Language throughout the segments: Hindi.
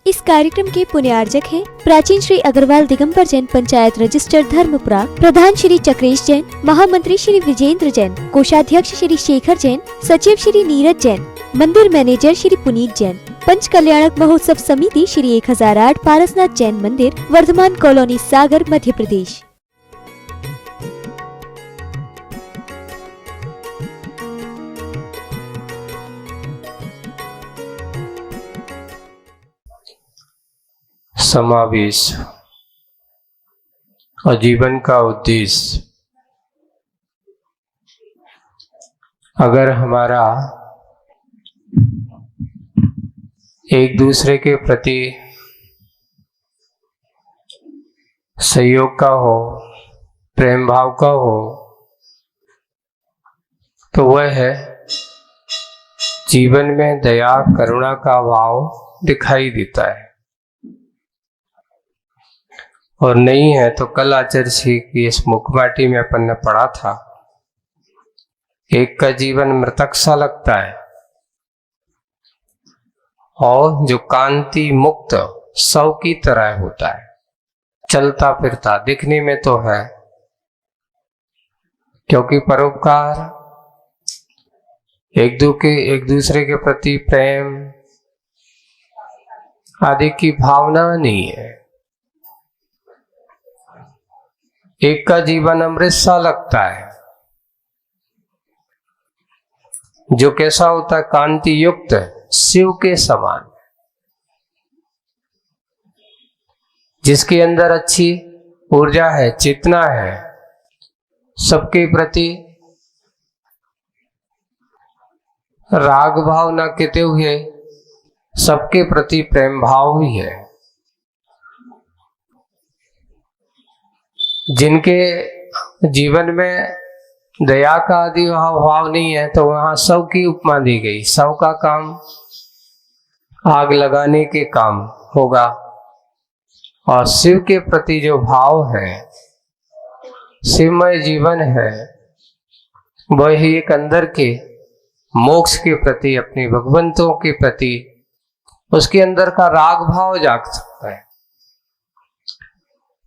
इस कार्यक्रम के पुण्यार्जक हैं प्राचीन श्री अग्रवाल दिगंबर जैन पंचायत रजिस्टर धर्मपुरा, प्रधान श्री चक्रेश जैन, महामंत्री श्री विजेंद्र जैन, कोषाध्यक्ष श्री शेखर जैन, सचिव श्री नीरज जैन, मंदिर मैनेजर श्री पुनीत जैन, पंच कल्याणक महोत्सव समिति श्री 1008 पारसनाथ जैन मंदिर, वर्धमान कॉलोनी, सागर, मध्य प्रदेश। समावेश और जीवन का उद्देश्य। अगर हमारा एक दूसरे के प्रति सहयोग का हो, प्रेम भाव का हो, तो वह है जीवन में दया करुणा का भाव दिखाई देता है। और नहीं है तो कल आचार्य जी की इस मुखमाटी में अपन ने पढ़ा था, एक का जीवन मृतक सा लगता है और जो कांति मुक्त सौ की तरह होता है, चलता फिरता दिखने में तो है, क्योंकि परोपकार, एक दूसरे के प्रति प्रेम आदि की भावना नहीं है। एक का जीवन अमृत सा लगता है, जो कैसा होता है, कांति युक्त, शिव के समान, जिसके अंदर अच्छी ऊर्जा है, चेतना है, सबके प्रति राग भाव न कहते हुए सबके प्रति प्रेम भाव भी है। जिनके जीवन में दया का आदि भाव नहीं है, तो वहां सौ की उपमा दी गई। सौ का काम आग लगाने के काम होगा, और शिव के प्रति जो भाव है, शिवमय जीवन है, वह ही एक अंदर के मोक्ष के प्रति, अपने भगवंतों के प्रति उसके अंदर का राग भाव जाग सकता है।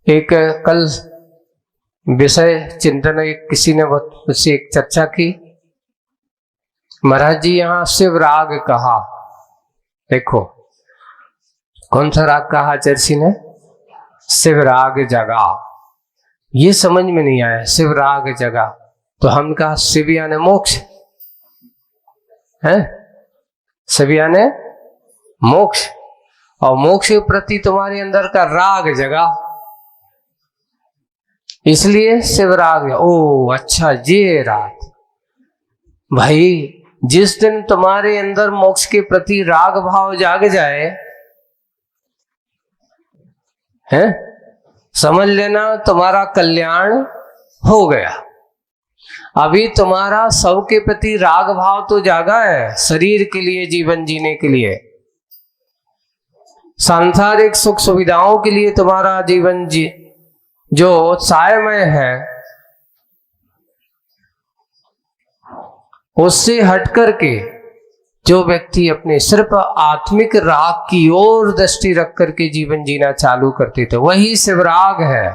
एक कल विषय चिंतन किसी ने मुझसे एक चर्चा की, महाराज जी यहाँ शिव राग कहा, देखो कौन सा राग कहा आचार्य ने? शिव राग जगा। ये समझ में नहीं आया, शिव राग जगा। तो हम कहा शिव यानी मोक्ष है, शिव यानी मोक्ष, और मोक्ष के प्रति तुम्हारे अंदर का राग जगा, इसलिए शिवराग। ओ अच्छा, ये रात भाई, जिस दिन तुम्हारे अंदर मोक्ष के प्रति राग भाव जाग जाए है, समझ लेना तुम्हारा कल्याण हो गया। अभी तुम्हारा सब के प्रति राग भाव तो जागा है, शरीर के लिए, जीवन जीने के लिए, सांसारिक सुख सुविधाओं के लिए तुम्हारा जीवन जो उत्साहमय है, उससे हट करके जो व्यक्ति अपने सिर्फ आत्मिक राग की ओर दृष्टि रख करके जीवन जीना चालू करते थे, वही शिवराग है।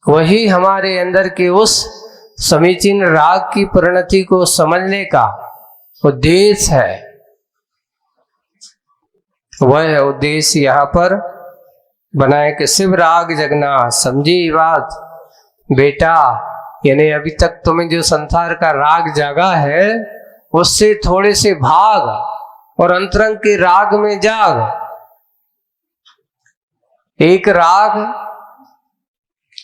वही हमारे अंदर के उस समीचीन राग की परिणति को समझने का उद्देश्य है। वह उद्देश्य यहाँ पर बनाए कि शिव राग जगना। समझी बात बेटा? यानी अभी तक तुम्हें जो संसार का राग जागा है, उससे थोड़े से भाग और अंतरंग के राग में जाग। एक राग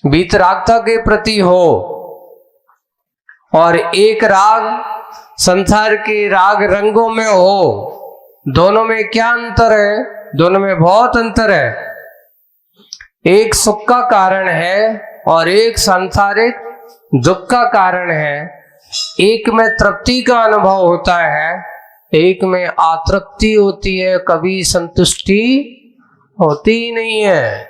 वीतरागता के प्रति हो, और एक राग संसार के राग रंगों में हो। दोनों में क्या अंतर है? दोनों में बहुत अंतर है। एक सुख का कारण है और एक सांसारिक दुख का कारण है। एक में तृप्ति का अनुभव होता है, एक में आतृप्ति होती है, कभी संतुष्टि होती ही नहीं है।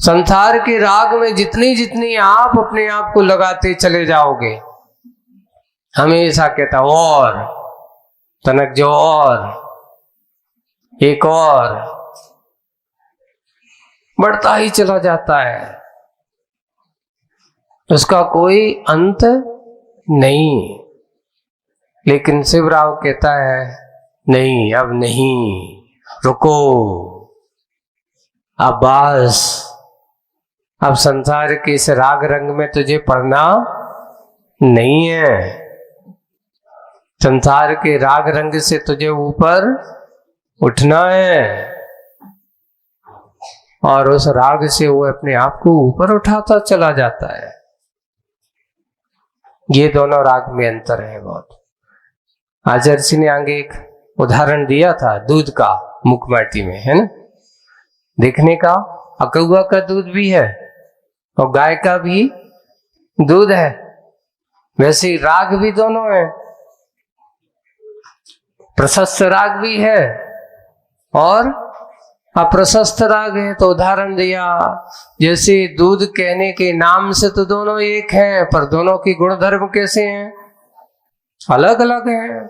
संसार के राग में जितनी जितनी आप अपने आप को लगाते चले जाओगे, हमेशा कहता तनक जो और एक और बढ़ता ही चला जाता है, उसका कोई अंत नहीं। लेकिन शिवराव कहता है नहीं, अब नहीं, रुको, अब बस, अब संसार के इस राग रंग में तुझे पड़ना नहीं है। संसार के राग रंग से तुझे ऊपर उठना है। और उस राग से वो अपने आप को ऊपर उठाता चला जाता है। ये दोनों राग में अंतर है बहुत। आचार्य जी ने आगे एक उदाहरण दिया था दूध का, मुखमाटी में, है ना, देखने का अकौआ का दूध भी है और गाय का भी दूध है, वैसे ही राग भी दोनों है। प्रशस्त राग भी है और अप्रशस्त राग है। तो उदाहरण दिया, जैसे दूध कहने के नाम से तो दोनों एक हैं, पर दोनों की गुणधर्म कैसे हैं, अलग अलग हैं।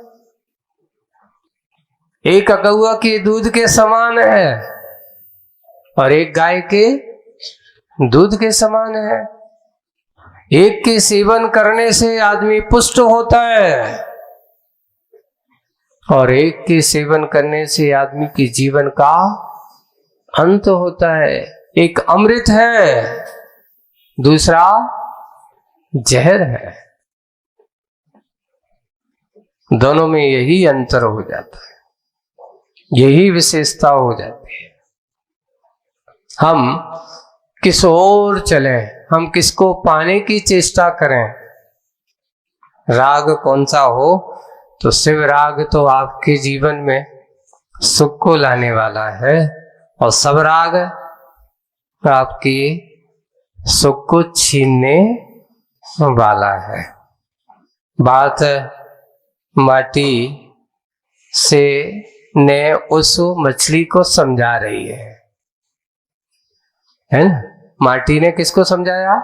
एक अकौआ के दूध के समान है और एक गाय के दूध के समान है। एक के सेवन करने से आदमी पुष्ट होता है और एक के सेवन करने से आदमी के जीवन का अंत होता है। एक अमृत है, दूसरा जहर है। दोनों में यही अंतर हो जाता है, यही विशेषता हो जाती है। हम किस ओर चले, हम किसको पाने की चेष्टा करें, राग कौन सा हो, तो शिव राग तो आपके जीवन में सुख को लाने वाला है और सब राग आपकी सुख को छीनने वाला है। बात माटी से ने उस मछली को समझा रही है ना। माटी ने किसको समझाया,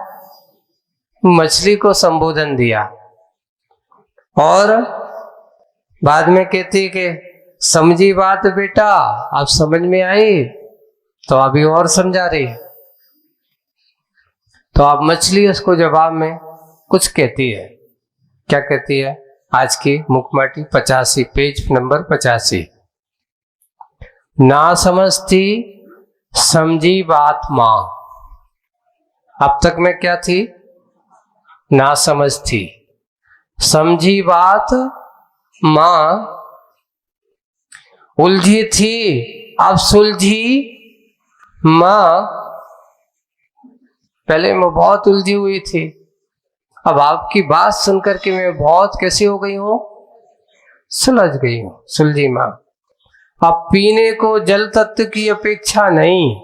मछली को संबोधन दिया और बाद में कहती कि समझी बात बेटा, आप समझ में आई, तो अभी और समझा रही है। तो अब मछली उसको जवाब में कुछ कहती है। क्या कहती है? आज की मुखमाटी 85 पेज नंबर 85। ना समझती समझी बात मां। अब तक में क्या थी? ना समझ थी, समझी बात मां, उलझी थी अब सुलझी मां। पहले मैं बहुत उलझी हुई थी, अब आपकी बात सुनकर के मैं बहुत कैसी हो गई हूं, सुलझ गई हूं, सुलझी मां। अब पीने को जल तत्व की अपेक्षा नहीं,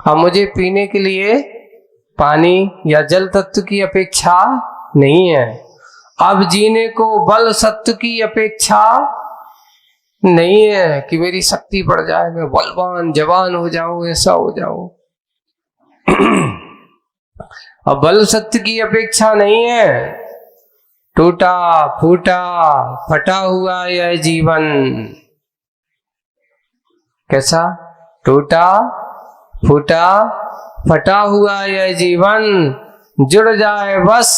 अब मुझे पीने के लिए पानी या जल तत्व की अपेक्षा नहीं है। अब जीने को बल सत्व की अपेक्षा नहीं है कि मेरी शक्ति बढ़ जाए, मैं बलवान जवान हो जाऊं, ऐसा हो जाऊं। अब बल सत्य की अपेक्षा नहीं है। टूटा फूटा फटा हुआ यह जीवन, कैसा? टूटा फूटा फटा हुआ यह जीवन जुड़ जाए बस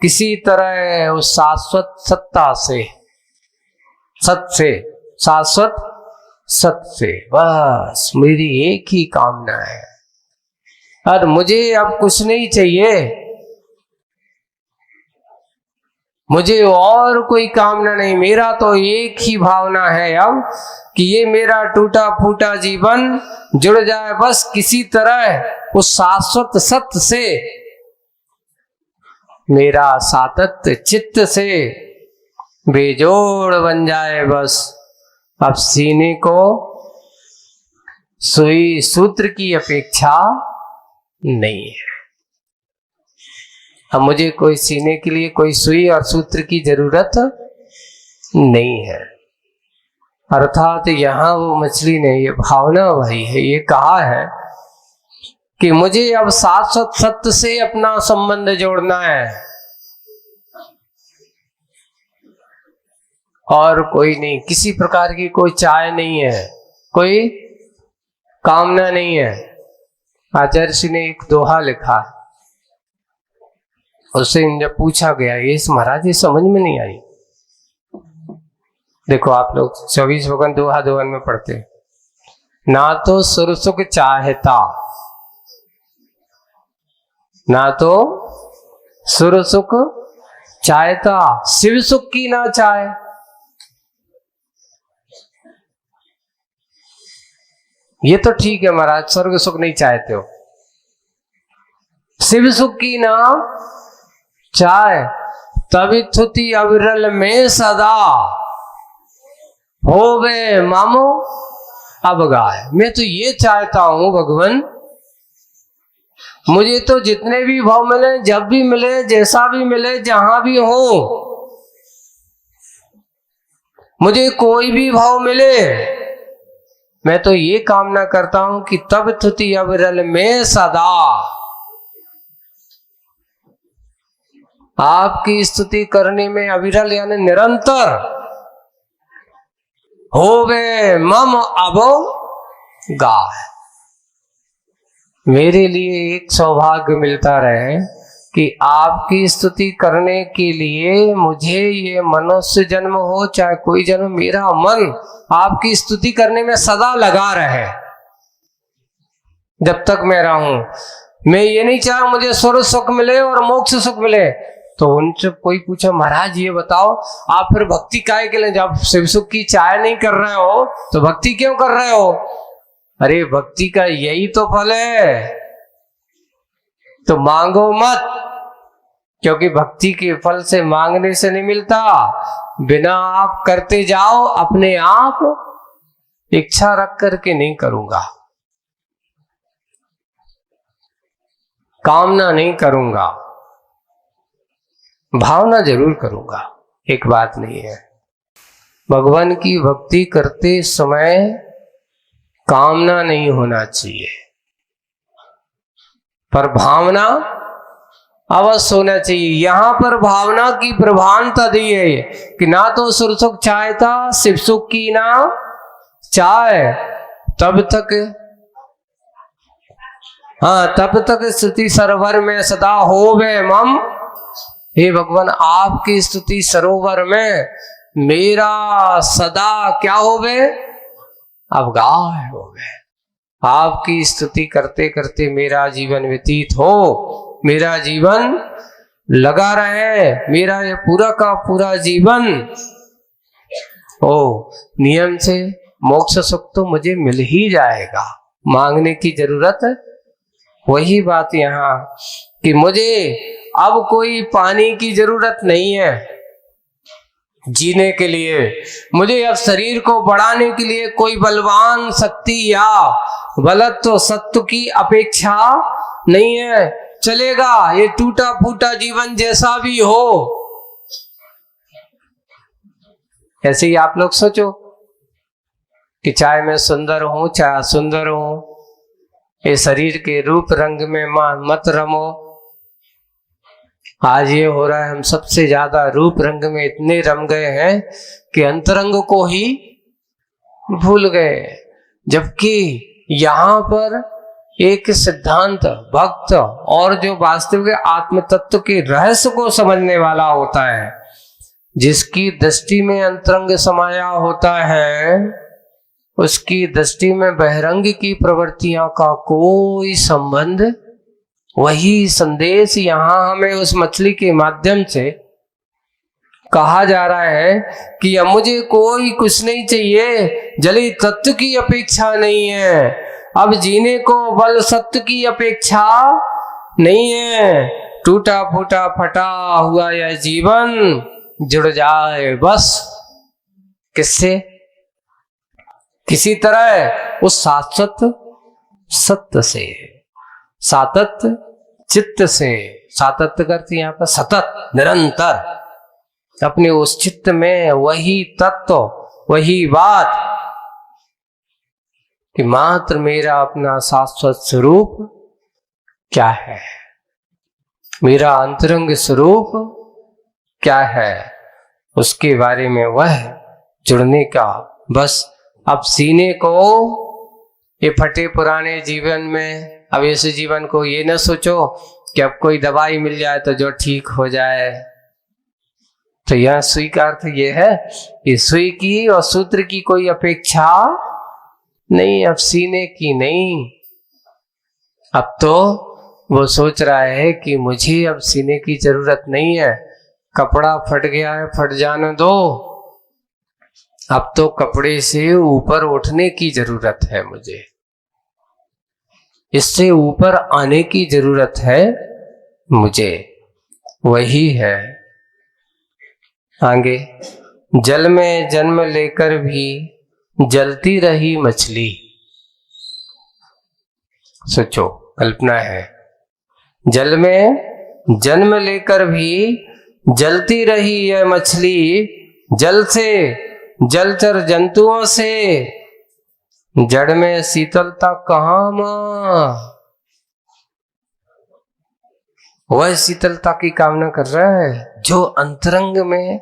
किसी तरह उस शाश्वत सत्ता से, सत से, शाश्वत सत से। बस मेरी एक ही कामना है और मुझे अब कुछ नहीं चाहिए, मुझे और कोई कामना नहीं। मेरा तो एक ही भावना है अब कि ये मेरा टूटा फूटा जीवन जुड़ जाए बस किसी तरह उस शाश्वत सत्य से, मेरा सातत्य चित्त से बेजोड़ बन जाए बस। अब सीने को सुई सूत्र की अपेक्षा नहीं है। अब मुझे कोई सीने के लिए कोई सुई और सूत्र की जरूरत नहीं है। अर्थात यहां वो मछली ने ये भावना वही है, ये कहा है कि मुझे अब शाश्वत सत्य से अपना संबंध जोड़ना है। और कोई नहीं, किसी प्रकार की कोई चाह नहीं है, कोई कामना नहीं है। आचार्य श्री ने एक दोहा लिखा, उससे जब पूछा गया, ये महाराज ये समझ में नहीं आई। देखो आप लोग 24 वगन दोहा दोहन में पढ़ते, ना तो सुर सुख चाहता, ना तो सुर सुख चाहता, शिव सुख की ना चाहे। ये तो ठीक है महाराज, स्वर्ग सुख नहीं चाहते हो, शिव सुख की ना चाहे, तभी थुति अविरल में सदा होवे मामो अब गाय। मैं तो ये चाहता हूं भगवान, मुझे तो जितने भी भाव मिले, जब भी मिले, जैसा भी मिले, जहां भी हो, मुझे कोई भी भाव मिले, मैं तो ये कामना करता हूं कि तब थुति अविरल में सदा आपकी स्तुति करने में अविरल यानी निरंतर होवे मम अबो गाय। मेरे लिए एक सौभाग्य मिलता रहे कि आपकी स्तुति करने के लिए मुझे ये मनुष्य जन्म हो चाहे कोई जन्म, मेरा मन आपकी स्तुति करने में सदा लगा रहे जब तक मैं रहूं। मैं ये नहीं चाहूं मुझे स्वर्ग सुख मिले और मोक्ष सुख मिले। तो उनसे कोई पूछा, महाराज ये बताओ आप फिर भक्ति काहे के लिए, जब शिव सुख की चाह नहीं कर रहे हो तो भक्ति क्यों कर रहे हो? अरे भक्ति का यही तो फल है, तो मांगो मत, क्योंकि भक्ति के फल से मांगने से नहीं मिलता, बिना आप करते जाओ, अपने आप इच्छा रख करके नहीं करूंगा, कामना नहीं करूंगा, भावना जरूर करूंगा। एक बात नहीं है, भगवान की भक्ति करते समय कामना नहीं होना चाहिए, पर भावना अवश्य होना चाहिए। यहां पर भावना की प्रधानता दी है कि ना तो सुर सुख चाहता, शिव सुख की ना चाहे, तब तक तब तक स्तुति सरोवर में सदा होवे मम। हे भगवान आपकी स्तुति सरोवर में मेरा सदा क्या होवे, अवगाह होवे। आपकी स्तुति करते करते मेरा जीवन व्यतीत हो, मेरा जीवन लगा रहे, मेरा ये पूरा का पूरा जीवन नियम से मोक्ष सुख तो मुझे मिल ही जाएगा, मांगने की जरूरत। वही बात यहाँ कि मुझे अब कोई पानी की जरूरत नहीं है जीने के लिए, मुझे अब शरीर को बढ़ाने के लिए कोई बलवान शक्ति या बलत्व सत्व की अपेक्षा नहीं है। चलेगा ये टूटा फूटा जीवन जैसा भी हो। ऐसे ही आप लोग सोचो कि चाहे मैं सुंदर हूं चाहे असुंदर हूं, ये शरीर के रूप रंग में मत रमो। आज ये हो रहा है, हम सबसे ज्यादा रूप रंग में इतने रम गए हैं कि अंतरंग को ही भूल गए, जबकि यहाँ पर एक सिद्धांत भक्त और जो वास्तविक आत्म तत्व के रहस्य को समझने वाला होता है, जिसकी दृष्टि में अंतरंग समाया होता है, उसकी दृष्टि में बहिरंग की प्रवृत्तियों का कोई संबंध। वही संदेश यहाँ हमें उस मछली के माध्यम से कहा जा रहा है कि अब मुझे कोई कुछ नहीं चाहिए, जली तत्व की अपेक्षा नहीं है, अब जीने को बल सत्य की अपेक्षा नहीं है। टूटा फूटा फटा हुआ यह जीवन जुड़ जाए बस किससे, किसी तरह उस शाश्वत सत्य से, सातत चित्त से। सातत्य करते यहाँ पर सतत निरंतर अपने उस चित्त में वही तत्व वही बात कि मात्र मेरा अपना शाश्वत स्वरूप क्या है, मेरा अंतरंग स्वरूप क्या है। उसके बारे में वह जुड़ने का, बस अब सीने को ये फटे पुराने जीवन में, अब इस जीवन को ये न सोचो कि अब कोई दवाई मिल जाए तो जो ठीक हो जाए। तो यह सुई का अर्थ ये है कि सुई की और सूत्र की कोई अपेक्षा नहीं, अब सीने की नहीं। अब तो वो सोच रहा है कि मुझे अब सीने की जरूरत नहीं है, कपड़ा फट गया है, फट जाने दो। अब तो कपड़े से ऊपर उठने की जरूरत है, मुझे इससे ऊपर आने की जरूरत है मुझे। वही है आगे, जल में जन्म लेकर भी जलती रही मछली। सोचो, कल्पना है, जल में जन्म लेकर भी जलती रही यह मछली, जल से, जलचर जंतुओं से, जड़ में शीतलता कहाँ मां? वह शीतलता की कामना कर रहा है जो अंतरंग में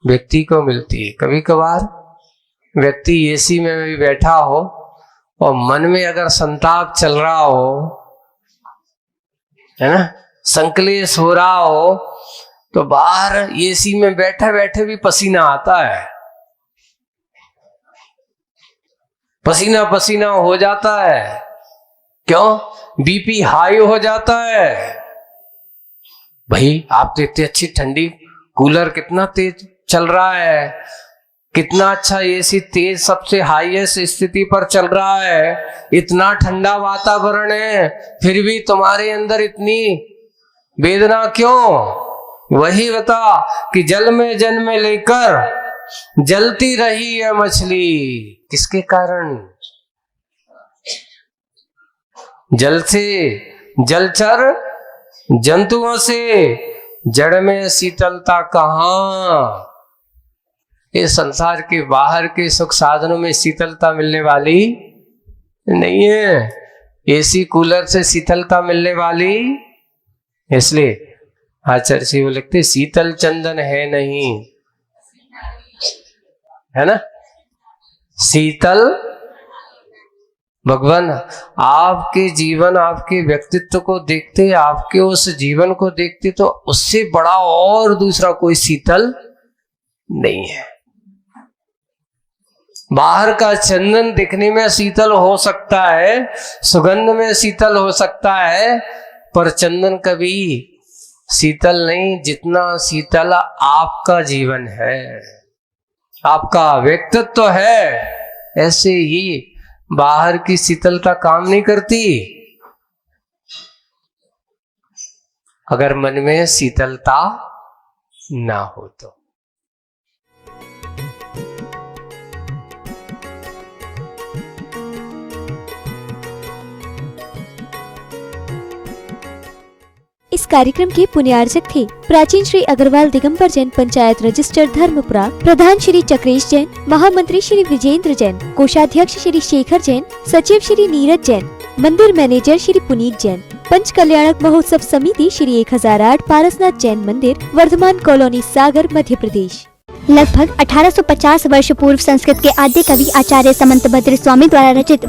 व्यक्ति को मिलती है। कभी कभार व्यक्ति एसी में भी बैठा हो और मन में अगर संताप चल रहा हो, है ना, संकलेश हो रहा हो, तो बाहर एसी में बैठे बैठे भी पसीना आता है, पसीना पसीना हो जाता है। क्यों? बीपी हाई हो जाता है। भाई आप तो इतनी अच्छी ठंडी, कूलर कितना तेज चल रहा है, कितना अच्छा एसी तेज सबसे हाईएस्ट स्थिति पर चल रहा है, इतना ठंडा वातावरण है, फिर भी तुम्हारे अंदर इतनी वेदना क्यों? वही बता कि जल में जन्म लेकर जलती रही है मछली। किसके कारण? जल से, जलचर जंतुओं से, जड़ में शीतलता कहाँ? इस संसार के बाहर के सुख साधनों में शीतलता मिलने वाली नहीं है, एसी कूलर से शीतलता मिलने वाली। इसलिए आचार्य जी वो लिखते, शीतल चंदन है नहीं, है ना, शीतल भगवान आपके जीवन, आपके व्यक्तित्व को देखते, आपके उस जीवन को देखते, तो उससे बड़ा और दूसरा कोई शीतल नहीं है। बाहर का चंदन दिखने में शीतल हो सकता है, सुगंध में शीतल हो सकता है, पर चंदन कभी शीतल नहीं जितना शीतल आपका जीवन है, आपका व्यक्तित्व है। ऐसे ही बाहर की शीतलता काम नहीं करती अगर मन में शीतलता ना हो तो। इस कार्यक्रम के पुण्यार्चक थे प्राचीन श्री अग्रवाल दिगंबर जैन पंचायत रजिस्टर धर्मपुरा, प्रधान श्री चक्रेश जैन, महामंत्री श्री विजेंद्र जैन, कोषाध्यक्ष श्री शेखर जैन, सचिव श्री नीरज जैन, मंदिर मैनेजर श्री पुनीत जैन, पंच कल्याणक महोत्सव समिति श्री 1008 पारसनाथ जैन मंदिर, वर्धमान कॉलोनी, सागर, मध्य प्रदेश। लगभग 1850 वर्ष पूर्व संस्कृत के आद्य कवि आचार्य समंतभद्र स्वामी द्वारा रचित